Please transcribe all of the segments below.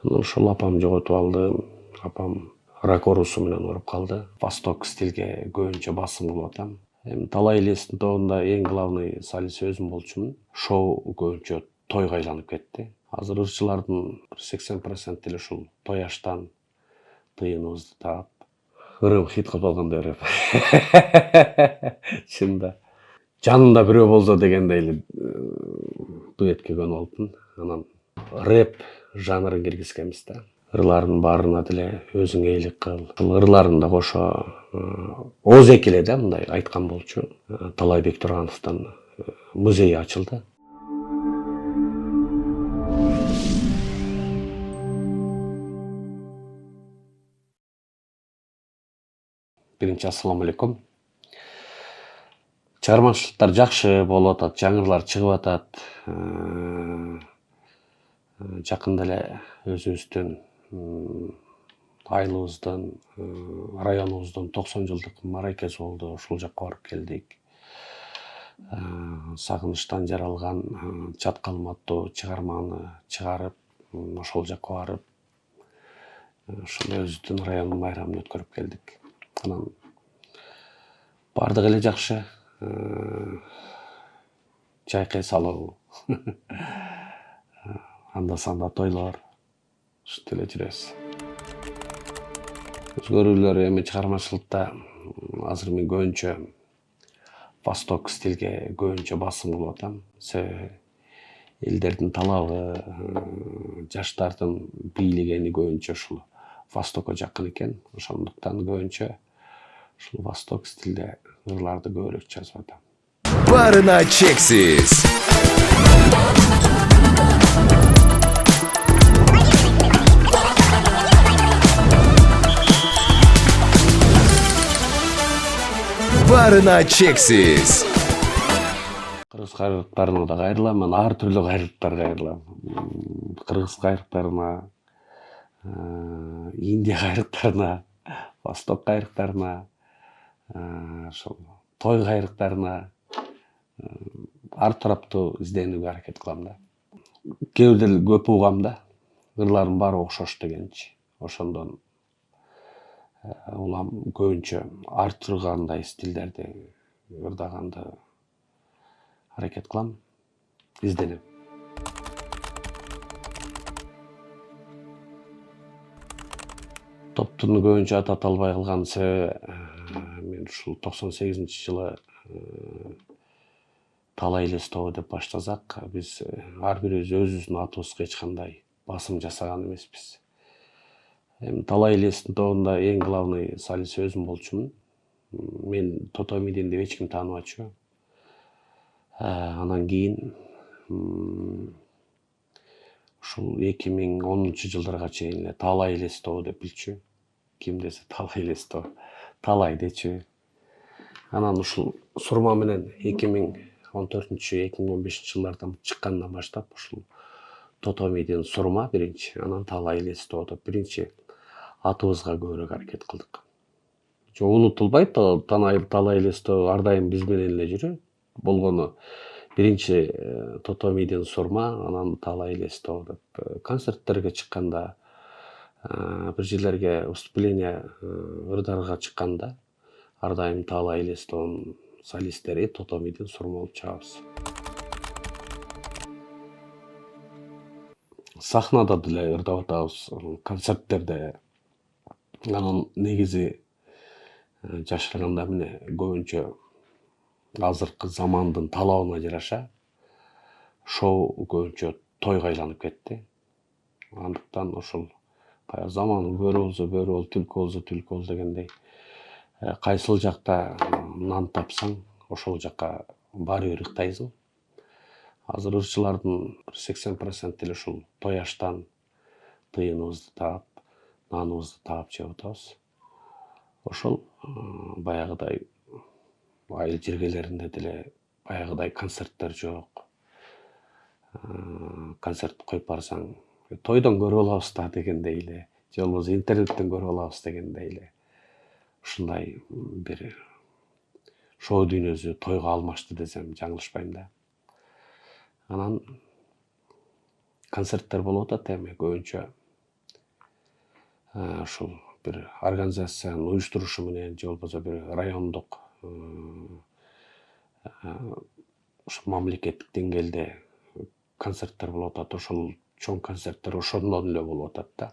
Ошол апам жоготуп алдым. Апам рак оорусу менен ооруп калды. Восток стилге көбүнчө басым кылып атам. Эми талай элестин тобунда эң главный солист өзүм болчумун. Шоу көбүнчө тойго айланып кетти. Азыр ырчылардын 80% деле ушул той аштан тыйыныбызды таап, ырым хит кылып алгандай рэп. Чынында. Жанымда бирөө болсо дегендей эле дуэтке көнүп алыпмын. Анан рэп жанрын киргизгенбиз да. Ырлардын баарына деле өзүң ээлик кыл. Ырларын да кошо Озеки эле да мындай айткан болчу. Талайбек Тургановдун музейи ачылды. Биринчи ассаламу алейкум. Чыгармачылыктар жакшы болуп атат, жаңырлар чыгып атат. Жакында эле өзүбүздүн айылыбыздын, районубуздун 90 жылдык маракеси болду. Ушул жакка барып келдик. Сагынычтан жаралган Чаткалым аттуу чыгарманы чыгарып, ошол жакка барып, ошондой өзүбүздүн райондун майрамын өткөрүп келдик. Анан бардыгы эле жакшы. Чайкай салуу. Анда санда тойлор. Ушинтип эле жүрөбүз. Өзгөрүүлөр эми чыгармачылыкта азыр мен көбүнчө Восток стилге көбүнчө басым кылып атам. Себеби элдердин талабы, жаштардын бийлегени көбүнчө ушул Востокко жакын экен. Ошондуктан көбүнчө ушул Восток стилде ырларды көбүрөөк жазып атам. Барына чексиз. Барына чексиз. Кыргыз кайрылыктарына да кайрылам, мен ар түрлүү кайрылыктарга кайрылам. Кыргыз кайрылыктарына, Индия кайрылыктарына, Восток кайрылыктарына, ошол той кайрылыктарына ар тараптуу изденүүгө аракет кылам да. Кээ бирде көп угам да. Ырлардын баары окшош дегенчи. Ошондон улам көбүнчө ар тургандай стилдерди ырдаганды аракет кылам, изденем. Топтун көбүнчө атата албай калган себеби мен ушул 98-жылы талай элес тобу деп баштасак, биз ар бирибиз өзүбүздүн атыбызга эч кандай басым жасаган эмеспиз. Эми талай элестин тобунда эң главный солист өзүм болчумун. Мен Тотомиден деп эч ким тааныбачу. Анан кийин ушул 2010-жылдарга чейин эле Талай элес тобу деп билчү. Ким десе Талай элес тобу. Талай дечү. Анан ушул Сурма менен 2014-2015 жылдардан чыккандан баштап ушул Тотомиден Сурма биринчи, анан Талай элес тобу деп биринчи атыбызга көбүрөөк аракет кылдык. Унутулбайт, Талай элес тобу ар дайым биз менен эле жүрөт. Болгону биринчи Тотомиден Сурма, анан Талай элес тобу деп концерттерге чыкканда, бир жерлерге выступление ырдарга чыкканда ар дайым Талай элес тобунун солисттери Тотомиден Сурма болуп чыгабыз. Сахнада деле ырдап атабыз, концерттерде. Анан негизи жашырганда эмне көбүнчө азыркы замандын талабына жараша шоу көбүнчө тойго айланып кетти. Андыктан ошол заман бөрү болсо бөрү бол, түлкү болсо түлкү бол дегендей, кайсыл жакта нан тапсаң, ошол жакка бары бир ыктайсың. Азыр ырчылардын 80% деле ушул той аштан тыйыныбызды таап, наныбызды таап жеп атабыз. Ошол баягыдай айыл жергелеринде деле баягыдай концерттер жок. Концерт коюп барсаң, тойдон көрүп алабыз да дегендей эле, же болбосо интернеттен көрүп алабыз дегендей эле. Ушундай бир шоу дүйнөсү тойго алмашты десем жаңылышпайм да. Анан концерттер болуп атат эми көбүнчө ушул бир организациянын уюштурушу менен же болбосо бир райондук ушул мамлекеттик деңгээлде концерттер болуп атат. Ошол чоң концерттер ошондон эле болуп атат да.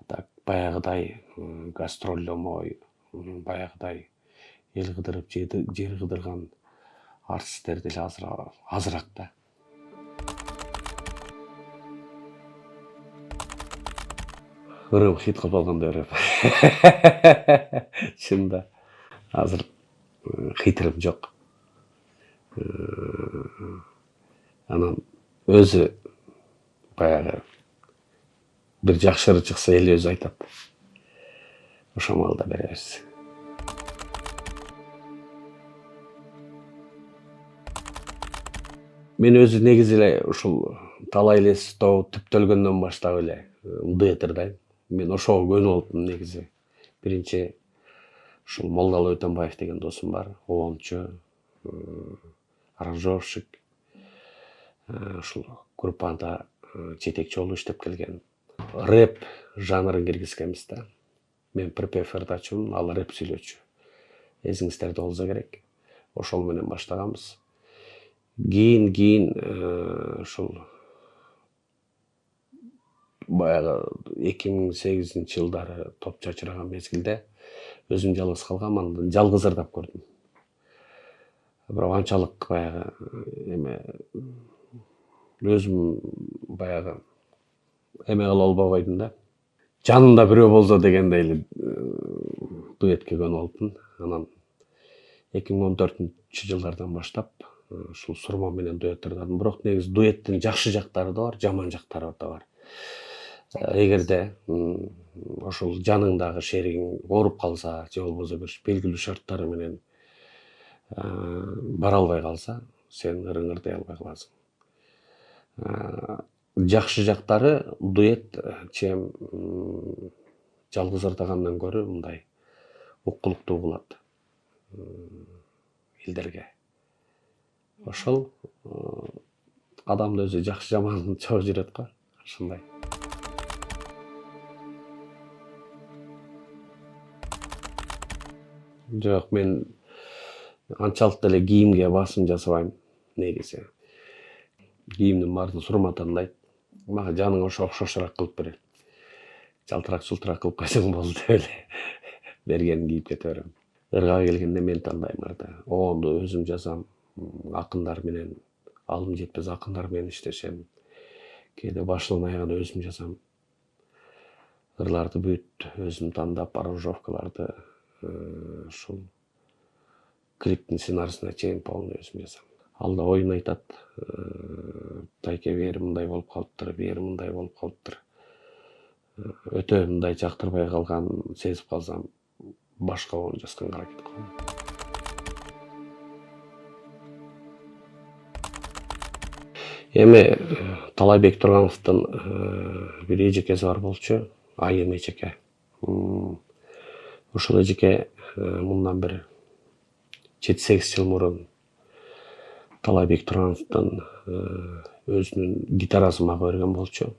Так баягыдай гастролдомой, баягыдай эл кыдырып жер кыдырган артисттер деле азыраак да. Ырым хит кылып алгандай ырым. Чында азыр хитирим жок. Анан өзү баягы бир жакшы ыры чыкса эл өзү айтат. Ошол маалда беребиз. Мен өзү негизи эле ушул талай элес тоо түптөлгөндөн баштап эле дуэт ырдайм. Мен ошого көнүп алыптым негизи. Биринчи ушул Молдалы Өтөнбаев деген досум бар, оончу, аранжировщик. Ушул группада жетекчи болуп иштеп келген. Рэп жанрын киргизгенбиз да. Мен припев ырдачумун, ал рэп сүйлөөчү. Эсиңиздерде болсо керек. Ошол менен баштаганбыз. Кийин ушул баягы 2008 жылдары топ чачыраган мезгилде өзүм жалгыз калганмын, андан жалгыз ырдап көрдүм. Бирок анчалык баягы эме өзүм баягы эме кыла албай койдум да. Жанымда бирөө болсо дегендей эле дуэтке көнүп алыпмын. Анан 2014 жылдардан баштап ушул Сурма менен дуэт ырдадым. Бирок негизи дуэттин жакшы жактары да бар, жаман жактары да бар. Эгерде ошол жаныңдагы шеригиң ооруп калса, же болбосо бир белгилүү шарттары менен бара албай калса, сен ырың ырдай албай каласың. Жакшы жактары дуэт чем жалгыз ырдагандан көрө мындай уккулуктуу болот элдерге. Ошол адамды өзү жакшы жаманын чогуу жүрөт го, ошондой. Жок, мен анчалык деле кийимге басым жасабайм негизи. Кийимдин баарын Сурма тандайт. Мага жаның окшошураак кылып берет. Жалтырак-жултурак кылып койсоң болду деп эле бергенин кийип кете берем. Ырга келгенде мен тандайм ырды. Оонду өзүм жазам. Акындар менен алым жетпес акындар менен иштешем. Кээде башынан аягына өзүм жазам. Ырларды бүт өзүм тандап, аранжировкаларды ушул клиптин сценарийсине чейин полный өзүм жазам. Алда оюн айтат. Тайке бери мындай болуп калыптыр, бери мындай болуп калыптыр. Өтө мындай жактырбай калган сезип калсам, башка оюн жазганга аракет кылам. Эми Талайбек Тургановдун бир эжекеси бар болчу, Айым эжеке. Ошол эжеке мындан бир 7-8 жыл мурун Талайбек Тургановдун өзүнүн гитарасын мага берген болчу.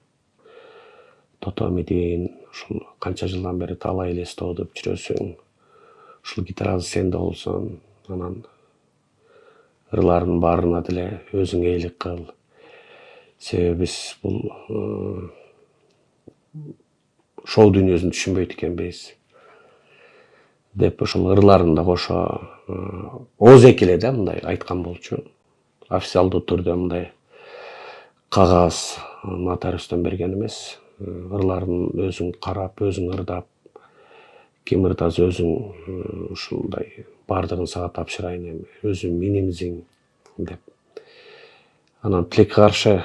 Тотоми дейин, ушул канча жылдан бери талай элес тоодуп жүрөсүң. Ушул гитарасы сенде болсун, анан ырлардын баарына деле өзүң ээлик кыл. Себеби биз бул шоу дүйнөсүн түшүнбөйт экенбиз деп ошол ырларын да кошо ооз эле да мындай айткан болчу. Официалдуу түрдө мындай кагаз нотариустан берген эмес. Ырларын өзүң карап, өзүң ырдап, ким ырдаса өзүң ушундай баардыгын сага тапшырайын эми, өзүң минимизиң деп. Анан тилекке каршы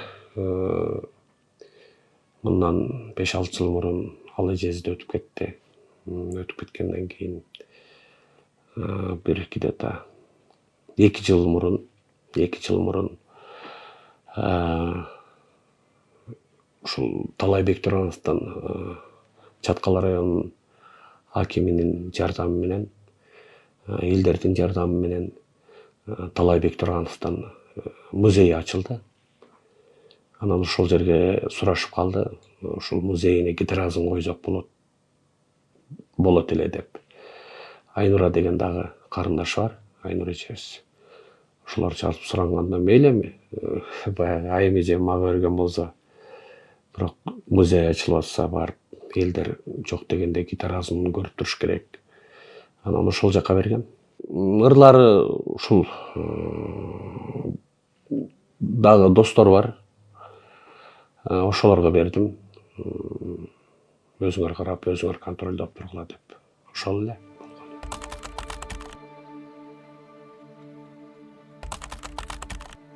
мындан 5-6 жыл мурун ал эжеси өтүп кетти. Өтүп кеткенден кийин бир где-то 2 жыл мурун ушул Талайбек Тургановдун Чаткал районунун акиминин жардамы менен, элдердин жардамы менен Талайбек Тургановдун музей ачылды. Анан ошол жерге сурашып калды, ушул музейине гитарасын койсок болот болот эле деп. Айнура деген дагы карындаш бар, Айнура эчебиз. Ошолор чалып суранганда мейли эми баягы айым эже мага берген болсо, бирок музей ачылып атса барып элдер жок дегенде гитарасын көрүп туруш керек. Анан ошол жака берген. Ырлары ушул дагы достор бар. Ошолорго бердим. Өзүңөр карап, өзүңөр контролдоп тургула деп. Ошол эле.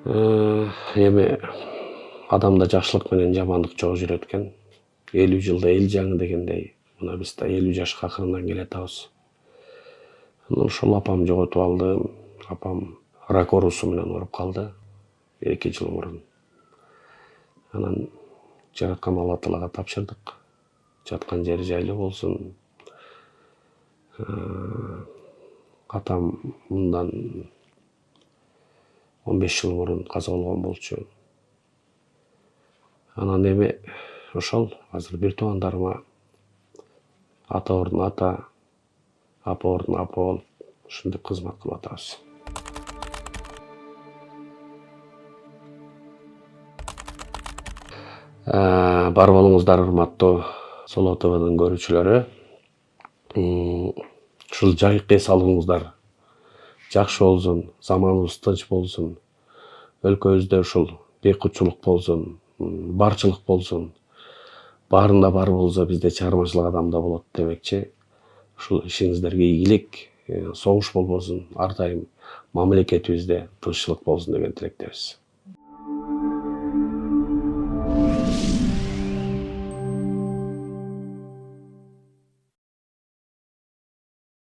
Эми адамда жакшылык менен жамандык жок жүрөт экен. 50 жылда эл жаңы дегендей, мына биз да 50 жашка акырындан келатабыз. Анан ошол апам жоготуп алдым. Апам рак оорусу менен ооруп калды 2 жыл мурун. Анан жараткан Алла Таалага тапшырдык. Жаткан жери жайлуу болсун. Атам мындан 15 жыл мурун каза болгон болчу. Анан эми ошол азыр бир туугандарыма ата ордун ата, апа ордун апа болуп ушинтип кызмат кылып атабыз. Бар болуңуздар, урматтуу Соло ТВнын көрүүчүлөрү. Ушул жайкы эс алууңуздар жакшы болсун, заманыбыз тынч болсун, өлкөбүздө ушул бейкутчулук болсун, барчылык болсун. Баарында бар болсо бизде чыгармачылык адамда болот демекчи. Ушул ишиңиздерге ийгилик, согуш болбосун, ар дайым мамлекетибизде тынччылык болсун деген тилектебиз.